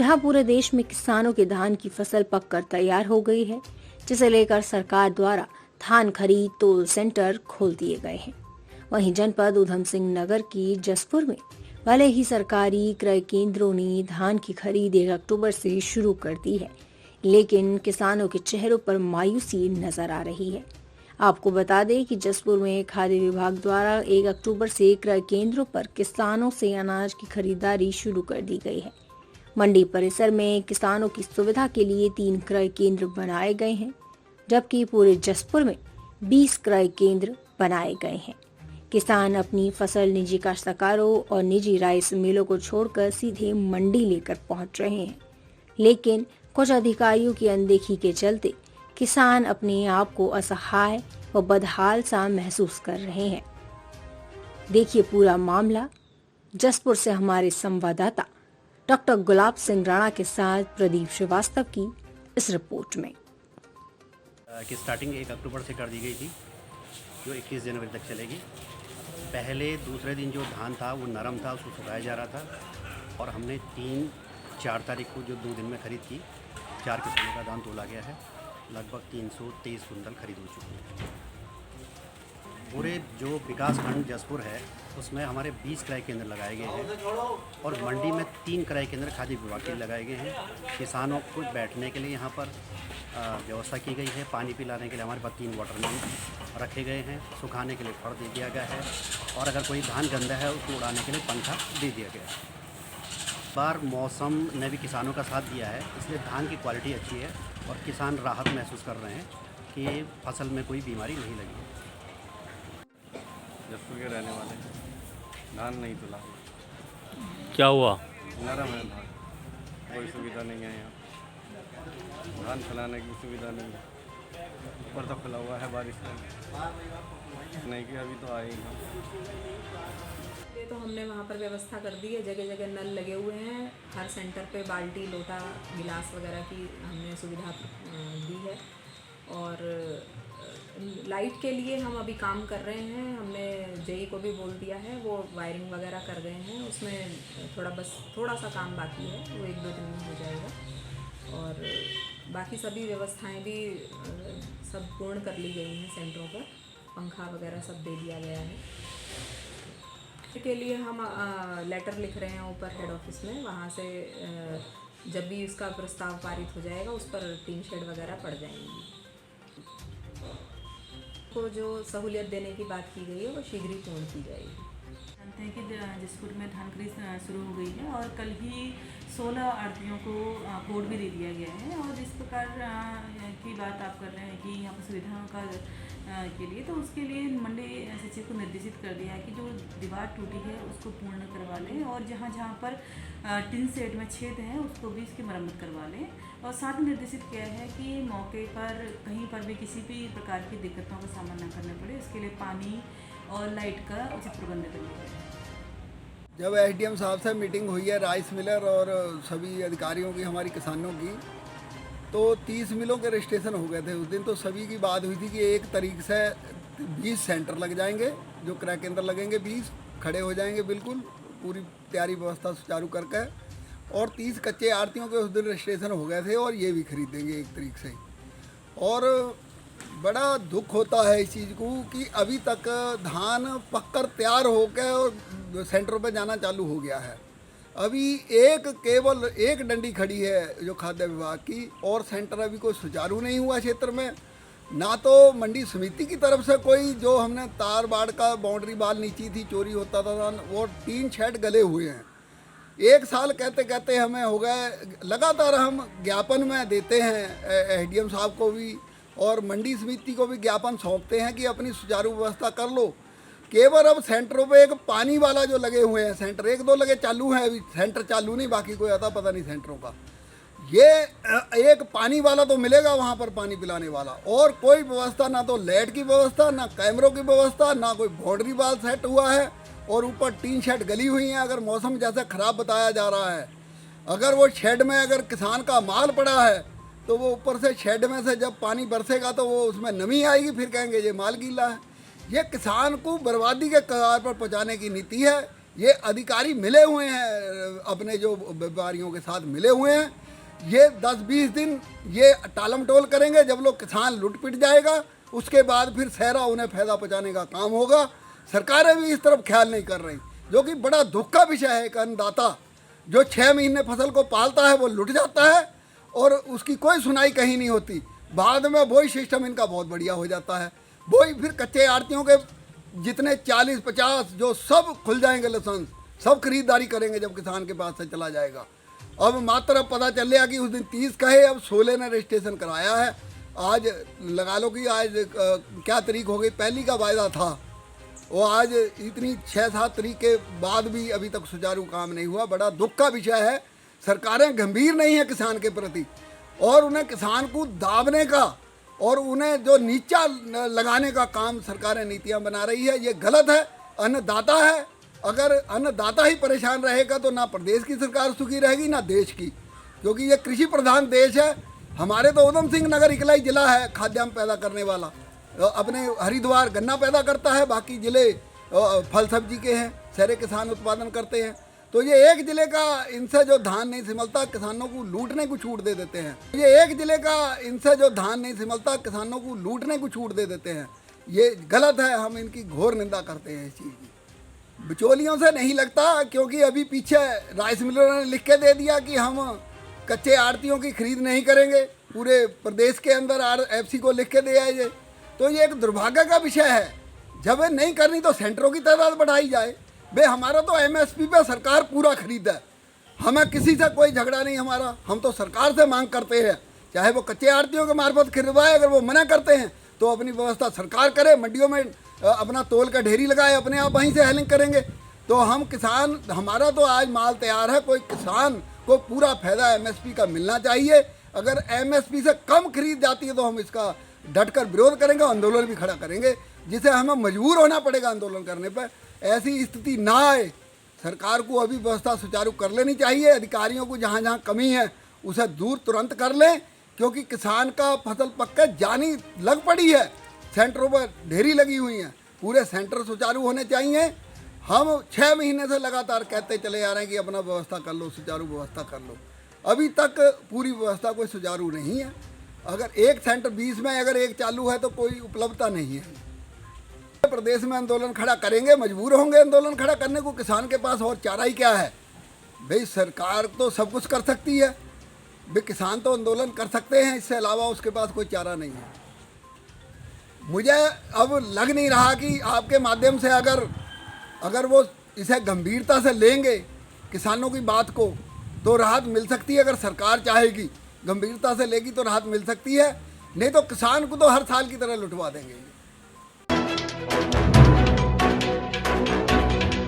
जहां पूरे देश में किसानों के धान की फसल पककर तैयार हो गई है, जिसे लेकर सरकार द्वारा धान खरीद तोल सेंटर खोल दिए गए हैं। वहीं जनपद ऊधम सिंह नगर की जसपुर में भले ही सरकारी क्रय केंद्रों ने धान की खरीद 1 अक्टूबर से शुरू कर दी है, लेकिन किसानों के चेहरों पर मायूसी नजर आ रही है। आपको बता दें कि जसपुर में खाद्य विभाग द्वारा 1 अक्टूबर से क्रय केंद्रों पर किसानों से अनाज की खरीदारी शुरू कर दी गई है। मंडी परिसर में किसानों की सुविधा के लिए 3 क्रय केंद्र बनाए गए हैं, जबकि पूरे जसपुर में 20 क्रय केंद्र बनाए गए हैं। किसान अपनी फसल निजी काश्तकारों और निजी राइस मिलों को छोड़कर सीधे मंडी लेकर पहुंच रहे हैं, लेकिन कुछ अधिकारियों की अनदेखी के चलते किसान अपने आप को असहाय व बदहाल सा महसूस कर रहे हैं। देखिए पूरा मामला जसपुर से हमारे संवाददाता डॉक्टर गुलाब सिंह राणा के साथ प्रदीप श्रीवास्तव की इस रिपोर्ट में। की स्टार्टिंग 1 अक्टूबर से कर दी गई थी, जो 21 जनवरी तक चलेगी। पहले दूसरे दिन जो धान था वो नरम था, उसको सुखाया जा रहा था और हमने 3-4 तारीख को जो 2 दिन में खरीद की, 4 किसानों का धान तोला गया है। लगभग 323 कुंटल खरीद हो चुकी है। पूरे जो विकास खंड जसपुर है उसमें हमारे 20 क्रय केंद्र लगाए गए हैं और मंडी में 3 क्रय केंद्र खाद्य विभाग के लगाए गए हैं। किसानों को बैठने के लिए यहाँ पर व्यवस्था की गई है। पानी पिलाने के लिए हमारे पास 3 वाटरमैन रखे गए हैं। सुखाने के लिए फड़ दे दिया गया है और अगर कोई धान गंदा है उसको उड़ाने के लिए पंखा दे दिया गया है। बार मौसम ने भी किसानों का साथ दिया है, इसलिए धान की क्वालिटी अच्छी है और किसान राहत महसूस कर रहे हैं कि फसल में कोई बीमारी नहीं लगी है। जसपुर के रहने वाले धान नहीं तुला। क्या हुआ? नरम है धान, कोई सुविधा नहीं है यहाँ। धान फैलाने की सुविधा नहीं है। ऊपर तो खुला हुआ है, बारिश का नहीं कि अभी तो आए ही। तो हमने वहाँ पर व्यवस्था कर दी है, जगह जगह नल लगे हुए हैं। हर सेंटर पे बाल्टी, लोटा, गिलास वगैरह की हमने सुविधा दी है और लाइट के लिए हम अभी काम कर रहे हैं। हमने जेई को भी बोल दिया है, वो वायरिंग वगैरह कर गए हैं। उसमें थोड़ा सा काम बाकी है, वो 1-2 दिन में हो जाएगा और बाकी सभी व्यवस्थाएं भी सब पूर्ण कर ली गई हैं। सेंटरों पर पंखा वगैरह सब दे दिया गया है। के लिए हम लेटर लिख रहे हैं ऊपर हेड ऑफिस में, वहाँ से जब भी उसका प्रस्ताव पारित हो जाएगा उस पर टीन शेड वगैरह पड़ जाएंगी। को जो सहूलियत देने की बात की गई है वो शीघ्र ही पूर्ण की जाएगी। जानते हैं कि जसपुर में धान खरीद शुरू हो गई है और कल ही 16 आढ़तियों को कोड भी दे दिया गया है और इस प्रकार की बात आप कर रहे हैं कि यहाँ पर सुविधाओं का के लिए, तो उसके लिए मंडी सचिव को निर्देशित कर दिया है कि जो दीवार टूटी है उसको पूर्ण करवा लें और जहाँ जहाँ पर टिन सेट में छेद है उसको भी इसकी मरम्मत करवा लें और साथ में निर्देशित किया है कि मौके पर कहीं पर भी किसी भी प्रकार की दिक्कतों का सामना न करना पड़े, इसके लिए पानी और लाइट का उचित प्रबंध करना पड़े। जब एसडीएम साहब से मीटिंग हुई है राइस मिलर और सभी अधिकारियों की, हमारी किसानों की, तो 30 मिलों के रजिस्ट्रेशन हो गए थे उस दिन। तो सभी की बात हुई थी कि 1 तारीख से 20 सेंटर लग जाएंगे, जो क्रय केंद्र लगेंगे 20 खड़े हो जाएंगे, बिल्कुल पूरी तैयारी व्यवस्था सुचारू करके। और 30 कच्चे आढ़तियों के उस दिन रजिस्ट्रेशन हो गए थे और ये भी खरीदेंगे 1 तारीख से। और बड़ा दुख होता है इस चीज़ को कि अभी तक धान पककर तैयार होकर सेंटरों पे जाना चालू हो गया है। अभी केवल एक डंडी खड़ी है जो खाद्य विभाग की, और सेंटर अभी कोई सुचारू नहीं हुआ क्षेत्र में। ना तो मंडी समिति की तरफ से कोई, जो हमने तार बाड़ का बाउंड्री बाल नीची थी, चोरी होता था, वो 3 शेड गले हुए हैं। 1 साल कहते कहते हमें हो गए, लगातार हम ज्ञापन में देते हैं एसडीएम साहब को भी और मंडी समिति को भी ज्ञापन सौंपते हैं कि अपनी सुचारू व्यवस्था कर लो। केवल अब सेंटरों पे एक पानी वाला जो लगे हुए हैं सेंटर, 1-2 लगे चालू हैं, अभी सेंटर चालू नहीं, बाकी कोई आता पता नहीं सेंटरों का। ये एक पानी वाला तो मिलेगा वहाँ पर, पानी पिलाने वाला, और कोई व्यवस्था, ना तो लाइट की व्यवस्था, ना कैमरों की व्यवस्था, ना कोई बाउंड्री वाल सेट हुआ है और ऊपर 3 शेड गली हुई हैं। अगर मौसम जैसा ख़राब बताया जा रहा है, अगर वो शेड में अगर किसान का माल पड़ा है तो वो ऊपर से शेड में से जब पानी बरसेगा तो वो उसमें नमी आएगी, फिर कहेंगे ये माल गीला है। ये किसान को बर्बादी के कगार पर पहुंचाने की नीति है। ये अधिकारी मिले हुए हैं, अपने जो व्यापारियों के साथ मिले हुए हैं। ये 10-20 दिन ये टालम टोल करेंगे, जब लोग किसान लुट पिट जाएगा उसके बाद फिर सहरा उन्हें फायदा पहुँचाने का काम होगा। सरकारें भी इस तरफ ख्याल नहीं कर रही, जो कि बड़ा दुख का विषय है। एक अन्नदाता जो 6 महीने फसल को पालता है वो लुट जाता है और उसकी कोई सुनाई कहीं नहीं होती। बाद में वही सिस्टम इनका बहुत बढ़िया हो जाता है। वही फिर कच्चे आड़तियों के जितने 40-50 जो सब खुल जाएंगे लाइसेंस, सब खरीदारी करेंगे जब किसान के पास से चला जाएगा। अब मात्र अब पता चल गया कि उस दिन 30 कहे, अब 16 ने रजिस्ट्रेशन कराया है। आज लगा लो कि आज क्या तारीख हो गई, पहली का वायदा था वो आज इतनी 6-7 तारीख के बाद भी अभी तक सुचारू काम नहीं हुआ। बड़ा दुख का विषय है। सरकारें गंभीर नहीं है किसान के प्रति और उन्हें किसान को दाबने का और उन्हें जो नीचा लगाने का काम सरकारें नीतियां बना रही है। ये गलत है। अन्नदाता है, अगर अन्नदाता ही परेशान रहेगा तो ना प्रदेश की सरकार सुखी रहेगी ना देश की, क्योंकि ये कृषि प्रधान देश है। हमारे तो उधम सिंह नगर इकला ही जिला है खाद्यान्न पैदा करने वाला। अपने हरिद्वार गन्ना पैदा करता है, बाकी ज़िले फल सब्जी के हैं, सारे किसान उत्पादन करते हैं। तो ये एक ज़िले का इनसे जो धान नहीं सिमलता किसानों को लूटने को छूट दे देते हैं। ये एक ज़िले का इनसे जो धान नहीं सिमलता किसानों को लूटने को छूट दे देते हैं। ये गलत है, हम इनकी घोर निंदा करते हैं इस चीज़ की। बिचौलियों से नहीं लगता, क्योंकि अभी पीछे राइस मिलरों ने लिख के दे दिया कि हम कच्चे आड़तियों की खरीद नहीं करेंगे। पूरे प्रदेश के अंदर RFC को लिख के दे आए। तो ये एक दुर्भाग्य का विषय है। जब नहीं करनी तो सेंटरों की तादाद बढ़ाई जाए। बे हमारा तो MSP पे सरकार पूरा खरीद है, हमें किसी से कोई झगड़ा नहीं हमारा। हम तो सरकार से मांग करते हैं, चाहे वो कच्चे आड़तियों के मार्फत खरीदवाए। अगर वो मना करते हैं तो अपनी व्यवस्था सरकार करे, मंडियों में अपना तोल का ढेरी लगाए, अपने आप वहीं से हेलिंग करेंगे। तो हम किसान, हमारा तो आज माल तैयार है। कोई किसान को पूरा फायदा MSP का मिलना चाहिए। अगर MSP से कम खरीद जाती है तो हम इसका डटकर विरोध करेंगे, आंदोलन भी खड़ा करेंगे, जिसे हमें मजबूर होना पड़ेगा आंदोलन करने पर। ऐसी स्थिति ना आए। सरकार को अभी व्यवस्था सुचारू कर लेनी चाहिए। अधिकारियों को जहाँ जहाँ कमी है उसे दूर तुरंत कर लें, क्योंकि किसान का फसल पक के जानी लग पड़ी है। सेंटरों पर ढेरी लगी हुई हैं, पूरे सेंटर सुचारू होने चाहिए। हम 6 महीने से लगातार कहते चले आ रहे हैं कि अपना व्यवस्था कर लो, सुचारू व्यवस्था कर लो। अभी तक पूरी व्यवस्था कोई सुचारू नहीं है। अगर एक सेंटर 20 में अगर एक चालू है तो कोई उपलब्धता नहीं है। प्रदेश में आंदोलन खड़ा करेंगे, मजबूर होंगे आंदोलन खड़ा करने को। किसान के पास और चारा ही क्या है भाई? सरकार तो सब कुछ कर सकती है भाई, किसान तो आंदोलन कर सकते हैं, इससे अलावा उसके पास कोई चारा नहीं है। मुझे अब लग नहीं रहा कि आपके माध्यम से अगर वो इसे गंभीरता से लेंगे किसानों की बात को तो राहत मिल सकती है। अगर सरकार चाहेगी, गंभीरता से लेगी तो राहत मिल सकती है, नहीं तो किसान को तो हर साल की तरह लुटवा देंगे।